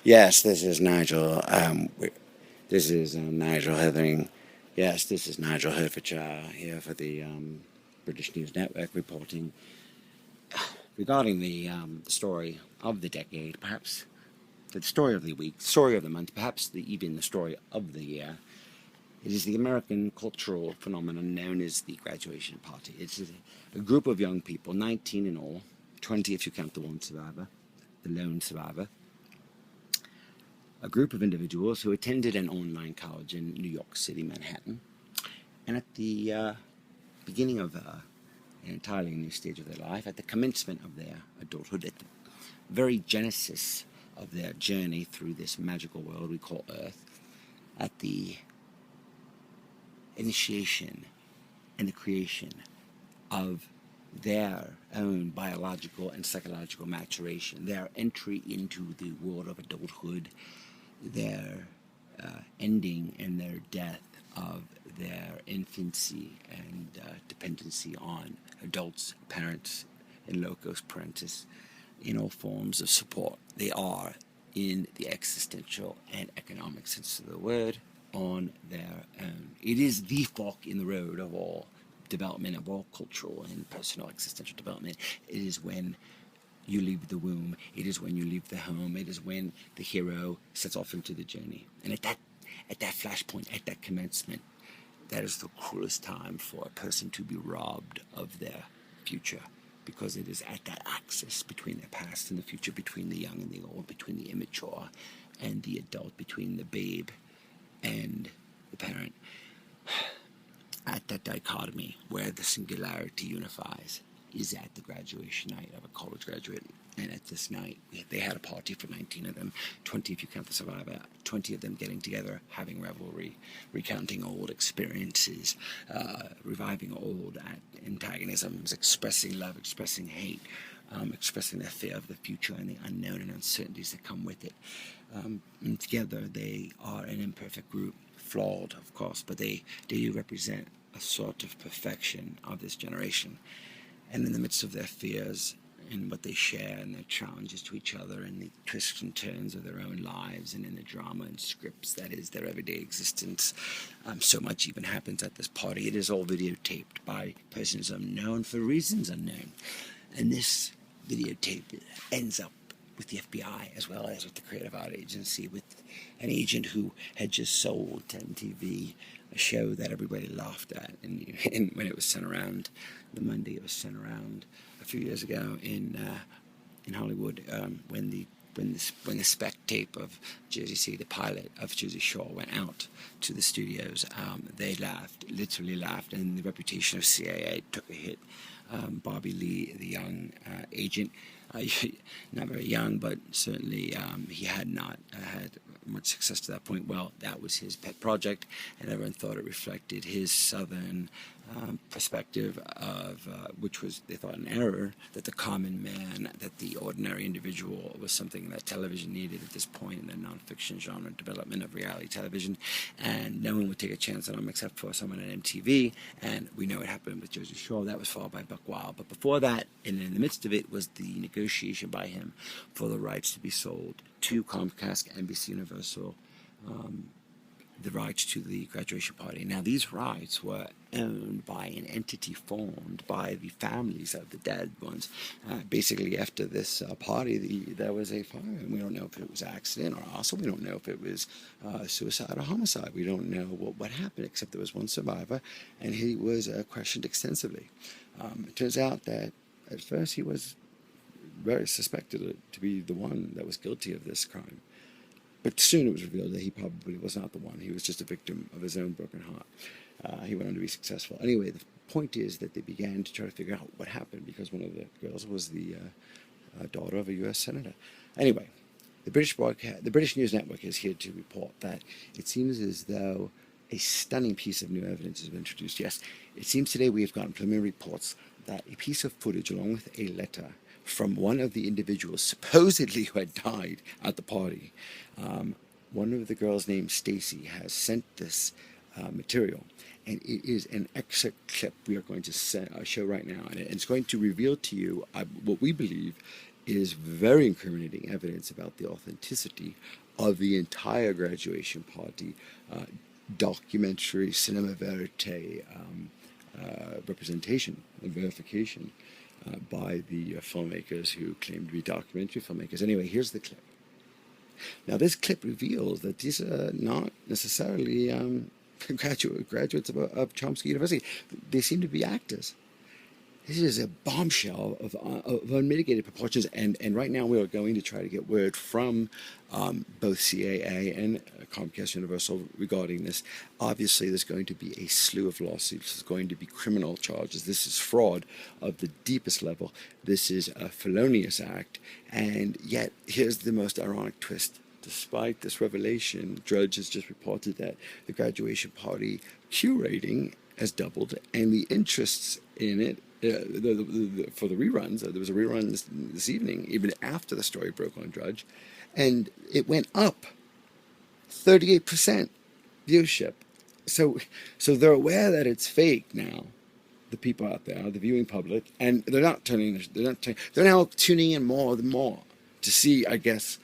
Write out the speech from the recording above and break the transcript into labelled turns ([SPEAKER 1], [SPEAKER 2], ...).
[SPEAKER 1] Yes, this is Nigel. This is Nigel Heathering. Yes, this is Nigel Hertfordshire here for the British News Network reporting regarding the story of the decade, perhaps the story of the week, story of the month, perhaps even the story of the year. It is the American cultural phenomenon known as the graduation party. It's a group of young people, 19 in all, 20 if you count the one survivor, the lone survivor. A group of individuals who attended an online college in New York City, Manhattan, and at the beginning of an entirely new stage of their life, at the commencement of their adulthood, at the very genesis of their journey through this magical world we call Earth, at the initiation and the creation of their own biological and psychological maturation, their entry into the world of adulthood, their ending and their death of their infancy and dependency on adults, parents, and locos parentis in all forms of support. They are, in the existential and economic sense of the word, on their own. It is the fork in the road of all development, of all cultural and personal existential development. It is when you leave the womb. It is when you leave the home. It is when the hero sets off into the journey. And at that flashpoint, at that commencement, that is the cruelest time for a person to be robbed of their future, because it is at that axis between the past and the future, between the young and the old, between the immature and the adult, between the babe and the parent, at that dichotomy where the singularity unifies, is at the graduation night of a college graduate. And at this night, they had a party for 19 of them, 20 if you count the survivor, 20 of them getting together, having revelry, recounting old experiences, reviving old antagonisms, expressing love, expressing hate, expressing their fear of the future and the unknown and uncertainties that come with it. And together, they are an imperfect group, flawed, of course, but they do represent a sort of perfection of this generation. And in the midst of their fears and what they share and their challenges to each other and the twists and turns of their own lives and in the drama and scripts that is their everyday existence, so much even happens at this party. It is all videotaped by persons unknown for reasons unknown. And this videotape ends up with the FBI as well as with the Creative Art Agency, with an agent who had just sold to MTV a show that everybody laughed at. And when it was sent around, the Monday it was sent around a few years ago in Hollywood, when the spec tape of Jersey City, the pilot of Jersey Shore, went out to the studios, they laughed, literally laughed, and the reputation of CIA took a hit. Bobby Lee, the young agent, not very young, but certainly he had not had much success to that point. Well, that was his pet project, and everyone thought it reflected his southern perspective of, which was, they thought, an error, that the common man, that the ordinary individual was something that television needed at this point in the nonfiction genre development of reality television, and no one would take a chance on him except for someone at MTV, and we know what happened with Jersey Shore. That was followed by Buck Wild, but before that, and in the midst of it, was the negotiation by him for the rights to be sold to Comcast, NBC Universal, the rights to the graduation party. Now, these rights were owned by an entity formed by the families of the dead ones. Basically, after this party, there was a fire, and we don't know if it was accident or also we don't know if it was suicide or homicide. We don't know what happened, except there was one survivor, and he was questioned extensively. It turns out that at first he was very suspected to be the one that was guilty of this crime. But soon it was revealed that he probably was not the one. He was just a victim of his own broken heart. He went on to be successful. Anyway, the point is that they began to try to figure out what happened, because one of the girls was the daughter of a U.S. senator. Anyway, the British News Network is here to report that it seems as though a stunning piece of new evidence has been introduced. Yes, it seems today we have gotten preliminary reports that a piece of footage, along with a letter from one of the individuals supposedly who had died at the party, one of the girls named Stacy has sent this material, and it is an excerpt clip we are going to show right now, and it's going to reveal to you what we believe is very incriminating evidence about the authenticity of the entire graduation party, documentary cinema verite representation and verification by the filmmakers who claim to be documentary filmmakers. Anyway, here's the clip. Now, this clip reveals that these are not necessarily graduates of Chomsky University. They seem to be actors. This is a bombshell of unmitigated proportions, and right now we are going to try to get word from both CAA and Comcast Universal regarding this. Obviously, there's going to be a slew of lawsuits. There's going to be criminal charges. This is fraud of the deepest level. This is a felonious act, and yet here's the most ironic twist. Despite this revelation, Drudge has just reported that the graduation party Q rating has doubled, and the interests in it for the reruns. There was a rerun this evening, even after the story broke on Drudge, and it went up 38% viewership. So they're aware that it's fake now. The people out there, the viewing public, and they're now tuning in more and more to see, I guess,